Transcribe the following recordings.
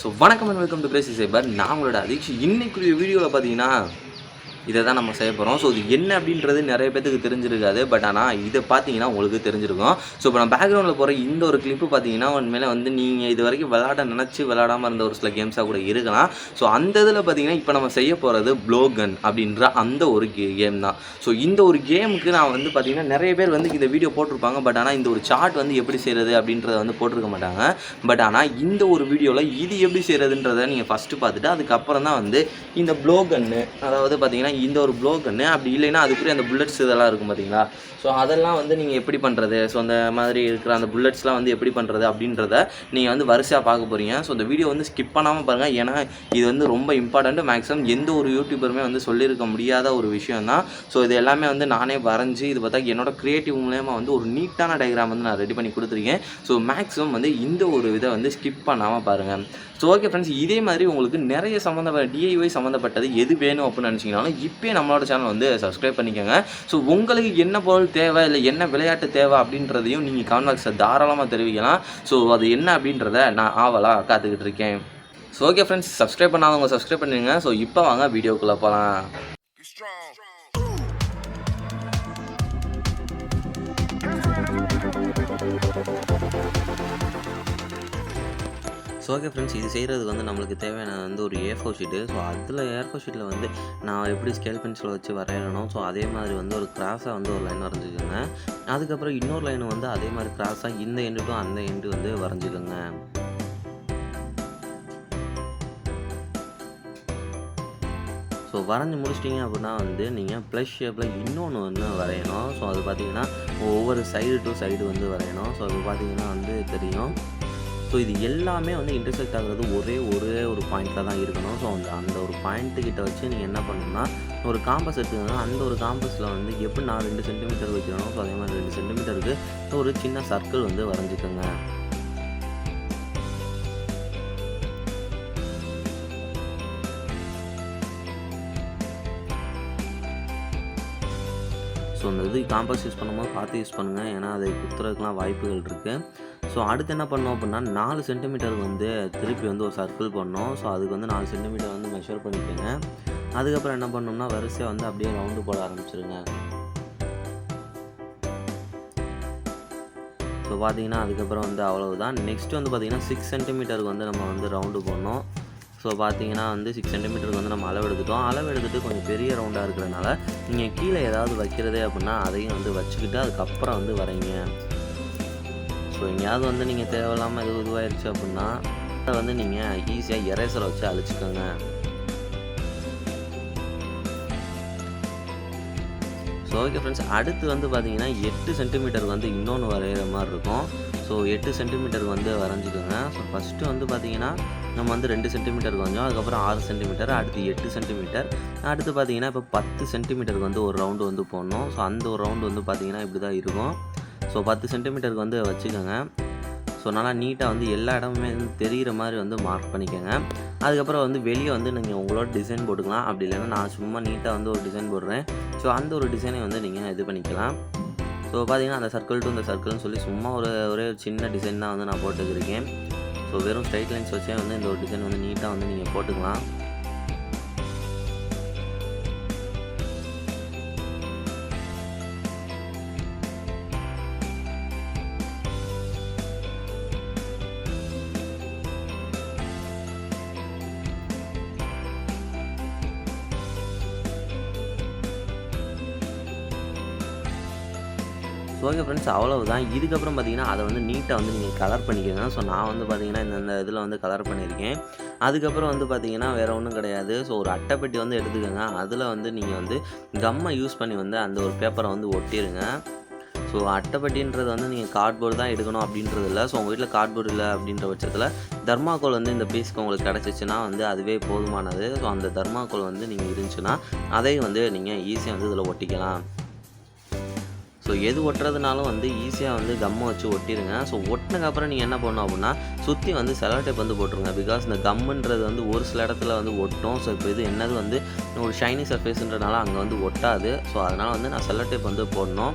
So வணக்கம் and welcome to Crazy சைபர். நான் உங்களோட அதிர்ச்சி. இன்னைக்குரிய வீடியோவில் பார்த்தீங்கன்னா இதை தான் நம்ம செய்ய போகிறோம். ஸோ இது என்ன அப்படின்றது நிறைய பேத்துக்கு தெரிஞ்சிருக்காது. பட் ஆனால் இதை பார்த்தீங்கன்னா உங்களுக்கு தெரிஞ்சிருக்கும். ஸோ இப்போ நான் பேக்ரவுண்டில் போகிற இந்த ஒரு கிளிப்பு பார்த்தீங்கன்னா உண்மையிலே வந்து நீங்கள் இது வரைக்கும் விளாடாமல் இருந்த ஒரு சில கேம்ஸாக கூட இருக்கலாம். ஸோ அந்த இதில் பார்த்தீங்கன்னா இப்போ நம்ம செய்ய போகிறது ப்ளோகன் அப்படின்ற அந்த ஒரு கேம் தான். ஸோ இந்த ஒரு கேமுக்கு நான் வந்து பார்த்தீங்கன்னா நிறைய பேர் வந்து இந்த வீடியோ போட்டிருப்பாங்க. பட் ஆனால் இந்த ஒரு சார்ட் வந்து எப்படி செய்கிறது அப்படின்றத வந்து போட்டிருக்க மாட்டாங்க. பட் ஆனால் இந்த ஒரு வீடியோவில் இது எப்படி செய்கிறதுன்றதை நீங்கள் ஃபஸ்ட்டு பார்த்துட்டு அதுக்கப்புறம் தான் வந்து இந்த ப்ளோகன்னு, அதாவது பார்த்தீங்கன்னா இந்த ஒரு ப்ளோகன்னு, அப்படி இல்லைன்னா அதுக்குரிய அந்த புல்லட்ஸ் இதெல்லாம் இருக்கும் பார்த்தீங்களா. ஸோ அதெல்லாம் வந்து நீங்கள் எப்படி பண்ணுறது, ஸோ அந்த மாதிரி இருக்கிற அந்த புல்லட்ஸ்லாம் வந்து எப்படி பண்ணுறது அப்படின்றத நீங்கள் வந்து வரிசையாக பார்க்க போகிறீங்க. ஸோ இந்த வீடியோ வந்து ஸ்கிப் பண்ணாமல் பாருங்கள். ஏன்னா இது வந்து ரொம்ப இம்பார்ட்டண்ட்டு. மேக்ஸிமம் எந்த ஒரு யூடியூபருமே வந்து சொல்லியிருக்க முடியாத ஒரு விஷயம் தான். ஸோ இது எல்லாமே வந்து நானே வரைஞ்சி இது பார்த்தா என்னோட க்ரியேட்டிவ் மூலமாக வந்து ஒரு நீட்டான டயக்ராம் வந்து நான் ரெடி பண்ணி கொடுத்துருக்கேன். ஸோ மேக்ஸிமம் வந்து இந்த ஒரு இதை வந்து ஸ்கிப் பண்ணாமல் பாருங்கள். ஸோ ஓகே ஃப்ரெண்ட்ஸ், இதே மாதிரி உங்களுக்கு நிறைய டிஐஒய் சம்மந்தப்பட்டது எது வேணும் அப்படின்னு நினச்சிங்கனாலும் இப்போயே நம்மளோட சேனல் வந்து சப்ஸ்கிரைப் பண்ணிக்கோங்க. ஸோ உங்களுக்கு என்ன பொருள் தேவை, இல்லை என்ன விளையாட்டு தேவை அப்படின்றதையும் நீங்கள் கமெண்ட் பாக்ஸில் தாராளமாக தெரிவிக்கலாம். ஸோ அது என்ன அப்படின்றத நான் ஆவலாக காத்துக்கிட்டு இருக்கேன். ஸோ ஓகே ஃப்ரெண்ட்ஸ், சப்ஸ்கிரைப் பண்ணாதவங்க சப்ஸ்கிரைப் பண்ணுங்க. ஸோ இப்போ வாங்க வீடியோக்குள்ளே போகலாம். ஸோ ஓகே ஃப்ரெண்ட்ஸ், இது செய்கிறதுக்கு வந்து நம்மளுக்கு தேவையான வந்து ஒரு A4 ஷீட்டு. ஸோ அதில் A4 ஷீட்டில் வந்து நான் எப்படி ஸ்கேல் பென்சிலை வச்சு வரையணும், ஸோ அதே மாதிரி வந்து ஒரு கிராஸாக வந்து ஒரு லைன் வரைஞ்சிக்கோங்க. அதுக்கப்புறம் இன்னொரு லைன் வந்து அதே மாதிரி கிராஸாக இந்த எண்டு டு அந்த எண்டு வந்து வரைஞ்சிக்கோங்க. ஸோ வரைஞ்சி முடிச்சிட்டிங்க அப்படின்னா வந்து நீங்கள் ப்ளஸ் ஷேப்பில் இன்னொன்று வரையணும். ஸோ அது பார்த்திங்கன்னா ஒவ்வொரு சைடு டு சைடு வந்து வரையணும். ஸோ அது பார்த்திங்கன்னா வந்து தெரியும். ஸோ இது எல்லாமே வந்து இன்டர்செக்ட் ஆகிறது ஒரே ஒரு பாயிண்ட்டில் தான் இருக்கணும். ஸோ அந்த ஒரு பாயிண்ட்டுக்கிட்ட வச்சு நீங்கள் என்ன பண்ணணும்னா ஒரு காம்பஸ் எடுத்துக்கோங்க. அந்த ஒரு காம்பஸில் வந்து எப்படி நான் 2 சென்டிமீட்டர் வைக்கிறோம், ஸோ அதே மாதிரி 2 சென்டிமீட்டருக்கு ஒரு சின்ன சர்க்கிள் வந்து வரைஞ்சிக்கோங்க. ஸோ அந்த இது காம்பஸ் யூஸ் பண்ணும்போது பார்த்து யூஸ் பண்ணுங்கள், ஏன்னா அதை குத்துறதுக்குலாம் வாய்ப்புகள் இருக்குது. ஸோ அடுத்து என்ன பண்ணோம் அப்படின்னா 4 சென்டிமீட்டருக்கு வந்து திருப்பி வந்து ஒரு சர்க்கிள் பண்ணோம். ஸோ அதுக்கு வந்து 4 சென்டிமீட்டர் வந்து மெஷர் பண்ணிக்கோங்க. அதுக்கப்புறம் என்ன பண்ணோம்னா வரிசையாக வந்து அப்படியே ரவுண்டு போட ஆரம்பிச்சிருங்க. ஸோ பார்த்தீங்கன்னா அதுக்கப்புறம் வந்து அவ்வளவுதான். நெக்ஸ்ட் வந்து பார்த்திங்கன்னா 6 சென்டிமீட்டருக்கு வந்து நம்ம வந்து ரவுண்டு போடணும். ஸோ பார்த்தீங்கன்னா வந்து 6 சென்டிமீட்டருக்கு வந்து நம்ம அளவு எடுத்துகிட்டு கொஞ்சம் பெரிய ரவுண்டாக இருக்கிறதுனால நீங்கள் கீழே ஏதாவது வைக்கிறதே அப்படின்னா அதையும் வந்து வச்சுக்கிட்டு அதுக்கப்புறம் வந்து வரைங்க. ஸோ எங்கேயாவது வந்து நீங்கள் தேவையில்லாமல் இதுவாகிடுச்சு அப்படின்னா அதை வந்து நீங்கள் ஈஸியாக எரேசரை வச்சு அழிச்சிக்கோங்க. ஸோ ஓகே ஃப்ரெண்ட்ஸ், அடுத்து வந்து பார்த்தீங்கன்னா 8 சென்டிமீட்டருக்கு வந்து இன்னொன்று வரைகிற மாதிரி இருக்கும். ஸோ 8 சென்டிமீட்டருக்கு வந்து வரைஞ்சிக்கோங்க. ஸோ ஃபஸ்ட்டு வந்து பார்த்தீங்கன்னா நம்ம வந்து 2 சென்டிமீட்டருக்கு கொஞ்சம், அதுக்கப்புறம் 6 சென்டிமீட்டர், அடுத்து 8 சென்டிமீட்டர், அடுத்து பார்த்தீங்கன்னா இப்போ 10 சென்டிமீட்டருக்கு வந்து ஒரு ரவுண்டு வந்து போடணும். ஸோ அந்த ஒரு ரவுண்டு வந்து பார்த்தீங்கன்னா இப்படி தான் இருக்கும். ஸோ 10 சென்டிமீட்டருக்கு வந்து வச்சுக்கோங்க. ஸோ நல்லா நீட்டாக வந்து எல்லா இடமுமே வந்து தெரிகிற மாதிரி வந்து மார்க் பண்ணிக்கோங்க. அதுக்கப்புறம் வந்து வெளியே வந்து நீங்கள் உங்களோட டிசைன் போட்டுக்கலாம். அப்படி இல்லைன்னா நான் சும்மா நீட்டாக வந்து ஒரு டிசைன் போடுறேன். ஸோ அந்த ஒரு டிசைனை வந்து நீங்கள் இது பண்ணிக்கலாம். ஸோ பார்த்தீங்கன்னா அந்த சர்க்கிள் டு இந்த சர்க்கிள்னு சொல்லி சும்மா ஒரே சின்ன டிசைன் தான் வந்து நான் போட்டுக்கிருக்கேன். ஸோ வெறும் ஸ்ட்ரைட் லைன்ஸ் வச்சே வந்து இந்த ஒரு டிசைன் வந்து நீட்டாக வந்து நீங்கள் போட்டுக்கலாம். ஸோ ஓகே ஃப்ரெண்ட்ஸ், அவ்வளவுதான். இதுக்கப்புறம் பார்த்தீங்கன்னா அதை வந்து நீட்டாக வந்து நீங்கள் கலர் பண்ணிக்கோங்க. ஸோ நான் வந்து பார்த்தீங்கன்னா இந்த இதில் வந்து கலர் பண்ணியிருக்கேன். அதுக்கப்புறம் வந்து பார்த்தீங்கன்னா வேறு ஒன்றும் கிடையாது. ஸோ ஒரு அட்டைப்பெட்டி வந்து எடுத்துக்கோங்க. அதில் வந்து நீங்கள் வந்து கம்மை யூஸ் பண்ணி வந்து அந்த ஒரு பேப்பரை வந்து ஒட்டிடுங்க. ஸோ அட்டைப்பெட்டின்றது வந்து நீங்கள் கார்ட்போர்டு தான் எடுக்கணும் அப்படின்றது இல்லை. ஸோ உங்கள் வீட்டில் கார்ட்போர்டு இல்லை அப்படின்ற பட்சத்தில் தர்மாக்கோல் வந்து இந்த பீஸ்க்கு உங்களுக்கு கிடச்சிச்சின்னா வந்து அதுவே போதுமானது. ஸோ அந்த தர்மாக்கோல் வந்து நீங்கள் இருந்துச்சுன்னா அதையும் வந்து நீங்கள் ஈஸியாக வந்து இதில் ஒட்டிக்கலாம். ஸோ எது ஒட்டுறதுனாலும் வந்து ஈஸியாக வந்து கம்மை வச்சு ஒட்டிடுங்க. ஸோ ஒட்டினதுக்கப்புறம் நீங்கள் என்ன பண்ணணும் அப்படின்னா சுற்றி வந்து செலோ டேப் வந்து போட்டுருங்க. பிகாஸ் இந்த கம்முன்றது வந்து ஒரு சில இடத்துல வந்து ஒட்டும். ஸோ இப்போ இது என்னது வந்து ஒரு ஷைனி சர்ஃபேஸ்ன்றனால அங்கே வந்து ஒட்டாது. ஸோ அதனால் வந்து நான் செலோ டேப் வந்து போடணும்.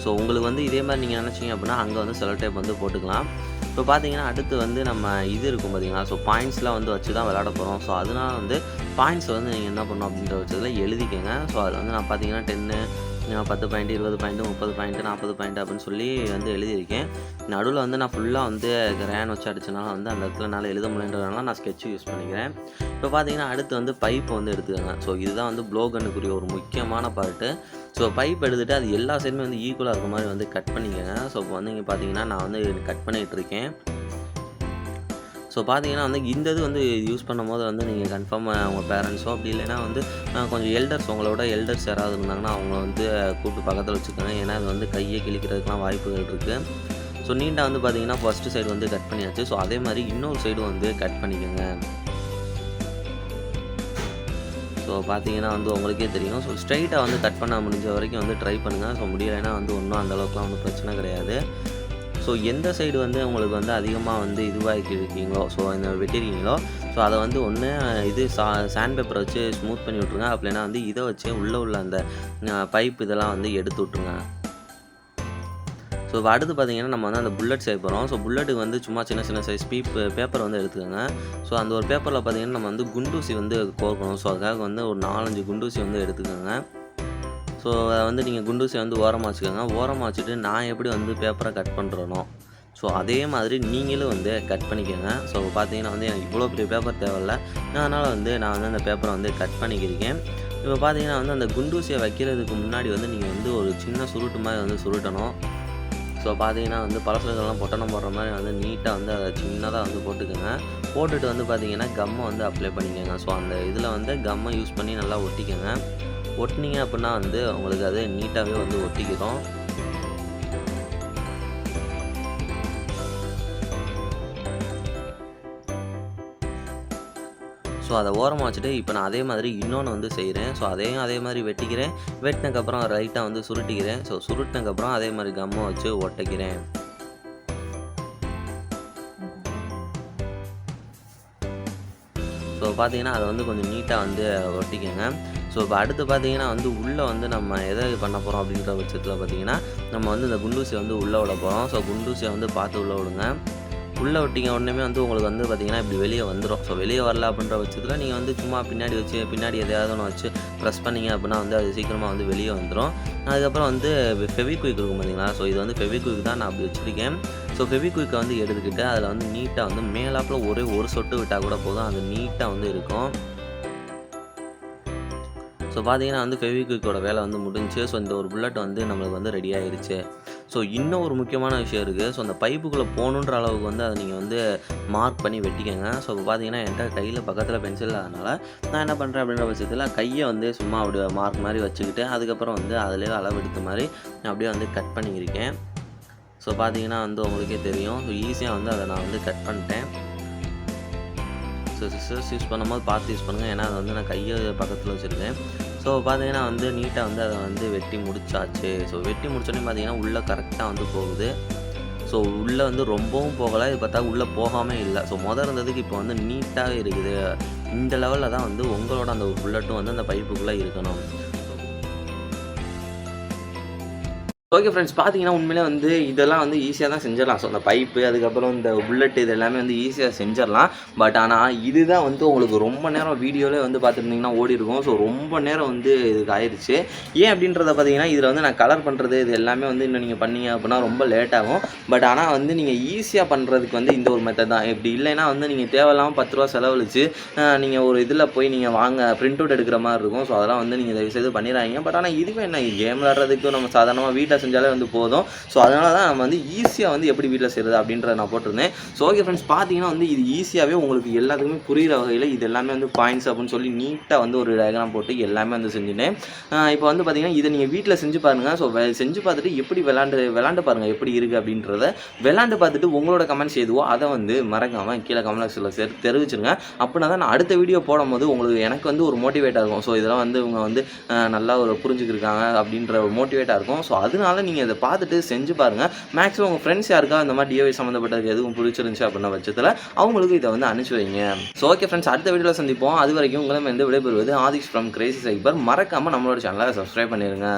ஸோ உங்களுக்கு வந்து இதே மாதிரி நீங்கள் நினச்சிங்க அப்படின்னா அங்கே வந்து செலோ டேப் வந்து போட்டுக்கலாம். இப்போ பார்த்தீங்கன்னா அடுத்து வந்து நம்ம இது இருக்கும் பார்த்தீங்களா, ஸோ பாயிண்ட்ஸ்லாம் வந்து வச்சு தான் விளையாட போகிறோம். ஸோ அதனால வந்து பாயிண்ட்ஸை வந்து நீங்கள் என்ன பண்ணணும் அப்படின்ற பட்சத்தில் எழுதிக்கங்க. ஸோ அதில் வந்து நான் பார்த்தீங்கன்னா 10 பாயிண்ட், 20 பாயிண்ட், 30 பாயிண்ட், 40 பாயிண்ட் அப்படின்னு சொல்லி வந்து எழுதியிருக்கேன். நடுவில் வந்து நான் ஃபுல்லாக வந்து கிரேன் வச்சு அடிச்சனால வந்து அந்த இடத்துல என்னால் எழுத முடியன்றதுனால நான் ஸ்கெட்ச் யூஸ் பண்ணிக்கிறேன். இப்போ பார்த்தீங்கன்னா அடுத்து வந்து பைப் வந்து எடுத்துக்கோங்க. ஸோ இதுதான் வந்து ப்ளோகன்னுக்குரிய ஒரு முக்கியமான பார்ட்டு. ஸோ பைப் எடுத்துகிட்டு அது எல்லா சைடுமே வந்து ஈக்குவலாக இருக்க மாதிரி வந்து கட் பண்ணிக்கோங்க. ஸோ இப்போ வந்து இங்கே பார்த்தீங்கன்னா நான் வந்து கட் பண்ணிகிட்ருக்கேன். ஸோ பார்த்தீங்கன்னா வந்து இந்த இது வந்து யூஸ் பண்ணும்போது வந்து நீங்கள் கன்ஃபார்ம் உங்கள் பேரண்ட்ஸோ அப்படி இல்லைன்னா வந்து கொஞ்சம் எல்டர்ஸ் உங்களோட எல்டர்ஸ் யாராவது இருந்தாங்கன்னா அவங்கள வந்து கூப்பிட்டு பக்கத்தில் வச்சுக்கோங்க. ஏன்னா அது வந்து கையை கிழிக்கிறதுக்குலாம் வாய்ப்புகள் இருக்குது. ஸோ நீட்டாக வந்து பார்த்தீங்கன்னா ஃபஸ்ட்டு சைடு வந்து கட் பண்ணியாச்சு. ஸோ அதே மாதிரி இன்னொரு சைடும் வந்து கட் பண்ணிக்கோங்க. ஸோ பார்த்தீங்கன்னா வந்து உங்களுக்கே தெரியும். ஸோ ஸ்ட்ரைட்டாக வந்து கட் பண்ண முடிஞ்ச வரைக்கும் வந்து ட்ரை பண்ணுங்கள். ஸோ முடியலைன்னா வந்து ஒன்றும் அந்தளவுக்குலாம் ஒன்றும் பிரச்சனை கிடையாது. ஸோ எந்த சைடு வந்து உங்களுக்கு வந்து அதிகமாக வந்து இதுவாகி இருக்கீங்களோ, ஸோ இந்த வெட்டிருக்கீங்களோ, ஸோ அதை வந்து ஒன்று இது சாண்ட் பேப்பரை வச்சு ஸ்மூத் பண்ணி விட்ருங்க. அப்படின்னா வந்து இதை வச்சு உள்ளே உள்ள அந்த பைப் இதெல்லாம் வந்து எடுத்து விட்ருங்க. ஸோ இப்போ அடுத்து பார்த்தீங்கன்னா நம்ம வந்து அந்த புல்லட் செய்ய போகிறோம். ஸோ புல்லட்டுக்கு வந்து சும்மா சின்ன சைஸ் பேப்பர் வந்து எடுத்துக்கோங்க. ஸோ அந்த ஒரு பேப்பரில் பார்த்தீங்கன்னா நம்ம வந்து குண்டூசி வந்து கோர்க்கணும். ஸோ அதுக்காக வந்து ஒரு 4-5 குண்டூசி வந்து எடுத்துக்கோங்க. ஸோ அதை வந்து நீங்கள் குண்டூசியை வந்து ஓரமாக வச்சுக்கோங்க. ஓரமாக வச்சுட்டு நான் எப்படி வந்து பேப்பரை கட் பண்ணுறேனோ ஸோ அதே மாதிரி நீங்களும் வந்து கட் பண்ணிக்கோங்க. ஸோ பார்த்தீங்கன்னா வந்து எனக்கு இவ்வளோ பெரிய பேப்பர் தேவையில்ல, அதனால் வந்து நான் வந்து அந்த பேப்பரை வந்து கட் பண்ணிக்கிருக்கேன். இப்போ பார்த்தீங்கன்னா வந்து அந்த குண்டூசியை வைக்கிறதுக்கு முன்னாடி வந்து நீங்கள் வந்து ஒரு சின்ன சுருட்டு மாதிரி வந்து சுருட்டணும். ஸோ பார்த்தீங்கன்னா வந்து பழசுலாம் பொட்டணம் போடுற மாதிரி வந்து நீட்டாக வந்து அதை சின்னதாக வந்து போட்டுக்கோங்க. போட்டுட்டு வந்து பார்த்தீங்கன்னா கம்மை வந்து அப்ளை பண்ணிக்கோங்க. ஸோ அந்த இதில் வந்து கம்மை யூஸ் பண்ணி நல்லா ஒட்டிக்கோங்க. ஒட்டினீங்க அப்படின்னா வந்து உங்களுக்கு அது நீட்டாகவே வந்து ஒட்டிக்கிறோம். ஸோ அதை ஓரமாக வச்சுட்டு இப்போ நான் அதே மாதிரி இன்னொன்று வந்து செய்கிறேன். ஸோ அதையும் அதே மாதிரி வெட்டிக்கிறேன். வெட்டினதுக்கப்புறம் லைட்டாக வந்து சுருட்டிக்கிறேன். ஸோ சுருட்டினதுக்கப்புறம் அதே மாதிரி கம்மை வச்சு ஒட்டிக்கிறேன். ஸோ பார்த்தீங்கன்னா அதை வந்து கொஞ்சம் நீட்டாக வந்து ஒட்டிக்கோங்க. ஸோ இப்போ அடுத்து பார்த்தீங்கன்னா வந்து உள்ளே வந்து நம்ம எதை பண்ண போகிறோம் அப்படின்ற பட்சத்தில் பார்த்தீங்கன்னா நம்ம வந்து இந்த குண்டூசியை வந்து உள்ளே விட போகிறோம். ஸோ குண்டூசியை வந்து பார்த்து உள்ளே விடுங்க. உள்ளே விட்டிங்க உடனே வந்து உங்களுக்கு வந்து பார்த்திங்கன்னா இப்படி வெளியே வந்துடும். ஸோ வெளியே வரல அப்படின்ற பட்சத்தில் நீங்கள் வந்து சும்மா பின்னாடி எதையாவது ஒன்று வச்சு ப்ரெஸ் பண்ணிங்க அப்படின்னா வந்து அது சீக்கிரமாக வந்து வெளியே வந்துடும். அதுக்கப்புறம் வந்து ஃபெவிக்விக் இருக்கும் பார்த்தீங்களா, ஸோ இது வந்து ஃபெவிக்விக் தான் நான் அப்படி வச்சுருக்கேன். ஸோ ஃபெவிக்விக்கை வந்து எடுத்துக்கிட்டு அதில் வந்து நீட்டாக வந்து மேலாப்பில் ஒரே ஒரு சொட்டு விட்டால் கூட போதும், அது நீட்டாக வந்து இருக்கும். ஸோ பார்த்தீங்கன்னா வந்து ஃபெவிக்விக்கோட வேலை வந்து முடிஞ்சு. ஸோ இந்த ஒரு புல்லட் வந்து நம்மளுக்கு வந்து ரெடி ஆகிடுச்சு. ஸோ இன்னும் ஒரு முக்கியமான விஷயம் இருக்குது. ஸோ அந்த பைப்புக்குள்ளே போகணுன்ற அளவுக்கு வந்து அதை நீங்கள் வந்து மார்க் பண்ணி வெட்டிக்கங்க. ஸோ இப்போ பார்த்தீங்கன்னா என்கிட்ட கையில் பக்கத்தில் பென்சில் அதனால் நான் என்ன பண்ணுறேன் அப்படின்ற பட்சத்தில் கையை வந்து சும்மா அப்படி மார்க் மாதிரி வச்சுக்கிட்டு அதுக்கப்புறம் வந்து அதிலே அளவு எடுத்த மாதிரி அப்படியே வந்து கட் பண்ணியிருக்கேன். ஸோ பார்த்தீங்கன்னா வந்து உங்களுக்கே தெரியும். ஸோ ஈஸியாக வந்து அதை நான் வந்து கட் பண்ணிட்டேன். ஸோ சிசர்ஸ் யூஸ் பண்ணும்போது பார்த்து யூஸ் பண்ணுங்கள், ஏன்னா அதை வந்து நான் கையை பக்கத்தில் வச்சுருக்கேன். ஸோ பார்த்தீங்கன்னா வந்து நீட்டாக வந்து அதை வந்து வெட்டி முடிச்சாச்சு. ஸோ வெட்டி முடிச்சோடனே பார்த்தீங்கன்னா உள்ளே கரெக்டாக வந்து போகுது. ஸோ உள்ளே வந்து ரொம்பவும் போகலை, இது பார்த்தா உள்ளே போகாமல் இல்லை. ஸோ இருந்ததுக்கு இப்போ வந்து நீட்டாகவே இருக்குது. இந்த லெவலில் தான் வந்து உங்களோட அந்த ஒரு புல்லட்டும் வந்து அந்த பைப்புக்குள்ளே இருக்கணும். ஓகே ஃப்ரெண்ட்ஸ், பார்த்தீங்கன்னா உண்மையிலே வந்து இதெல்லாம் வந்து ஈஸியாக தான் செஞ்சிடலாம். ஸோ அந்த பைப்பு அதுக்கப்புறம் இந்த புல்லட் இது எல்லாமே வந்து ஈஸியாக செஞ்சிடலாம். பட் ஆனால் இதுதான் வந்து உங்களுக்கு ரொம்ப நேரம் வீடியோவில் வந்து பார்த்துருந்தீங்கன்னா ஓடி இருக்கும். ஸோ ரொம்ப நேரம் வந்து இதுக்கு ஆயிடுச்சு. ஏன் அப்படின்றத பார்த்தீங்கன்னா இதில் வந்து நான் கலர் பண்ணுறது இது எல்லாமே வந்து இன்னும் நீங்கள் பண்ணீங்க அப்படின்னா ரொம்ப லேட் ஆகும். பட் ஆனால் வந்து நீங்கள் ஈஸியாக பண்ணுறதுக்கு வந்து இந்த ஒரு மெத்தட் தான். இப்படி இல்லைன்னா வந்து நீங்கள் தேவையில்லாமல் 10 ரூபா செலவழிச்சு நீங்கள் ஒரு இதில் போய் நீங்கள் பிரிண்ட் அவுட் எடுக்கிற மாதிரி இருக்கும். ஸோ அதெல்லாம் வந்து நீங்கள் தயவுசெய்து பண்ணிடுறாங்க. பட் ஆனால் இதுவே என்ன, கேம் விளாட்றதுக்கு நம்ம சாதாரணமாக வீட்டில் செஞ்சாலே வந்து போதும். ஸோ அதனால தான் நம்ம வந்து ஈஸியாக வந்து எப்படி வீட்டில் செய்கிறது அப்படின்றத நான் போட்டிருந்தேன். ஸோ ஓகே ஃப்ரெண்ட்ஸ், பார்த்தீங்கன்னா வந்து இது ஈஸியாகவே உங்களுக்கு எல்லாத்துக்குமே புரிகிற வகையில் இது எல்லாமே வந்து பாயிண்ட்ஸ் அப்படின்னு சொல்லி நீட்டாக வந்து ஒரு டயக்ராம் போட்டு எல்லாமே வந்து செஞ்சுட்டேன். இப்போ வந்து பார்த்தீங்கன்னா இதை நீங்கள் வீட்டில் செஞ்சு பாருங்கள். ஸோ செஞ்சு பார்த்துட்டு எப்படி விளாண்டு பாருங்கள் எப்படி இருக்குது அப்படின்றத விளாண்டு பார்த்துட்டு உங்களோட கமெண்ட்ஸ் எதுவோ அதை வந்து மறக்காமல் கீழே கமெண்ட் பாக்ஸில் தெரிவிச்சிருங்க. அப்படின்னா தான் நான் அடுத்த வீடியோ போடும்போது உங்களுக்கு எனக்கு வந்து ஒரு மோட்டிவேட்டாக இருக்கும். ஸோ இதெல்லாம் வந்து இவங்க வந்து நல்லா ஒரு புரிஞ்சுக்கிருக்காங்க அப்படின்ற ஒரு மோட்டிவேட்டாக இருக்கும். ஸோ அதனால நீங்கள் இதை பார்த்துட்டு செஞ்சு பாருங்கள். மேக்ஸிமம் உங்கள் ஃப்ரெண்ட்ஸ் யாருக்கா இந்த மாதிரி டிஐஒய் சம்மந்தப்பட்டது எதுவும் பிடிச்சிருந்துச்சு அப்படின்ற பட்சத்தில் அவங்களுக்கு இதை வந்து அனுப்பிச்சு வைங்க. ஸோ ஓகே ஃப்ரெண்ட்ஸ், அடுத்த வீடியோவில் சந்திப்போம். அது வரைக்கும் உங்களை வந்து விடைபெறுவது ஆதிஷ் ஃப்ரம் கிரேசி சைபர். மறக்காமல் நம்மளோட சேனலை சப்ஸ்கிரைப் பண்ணிடுங்க.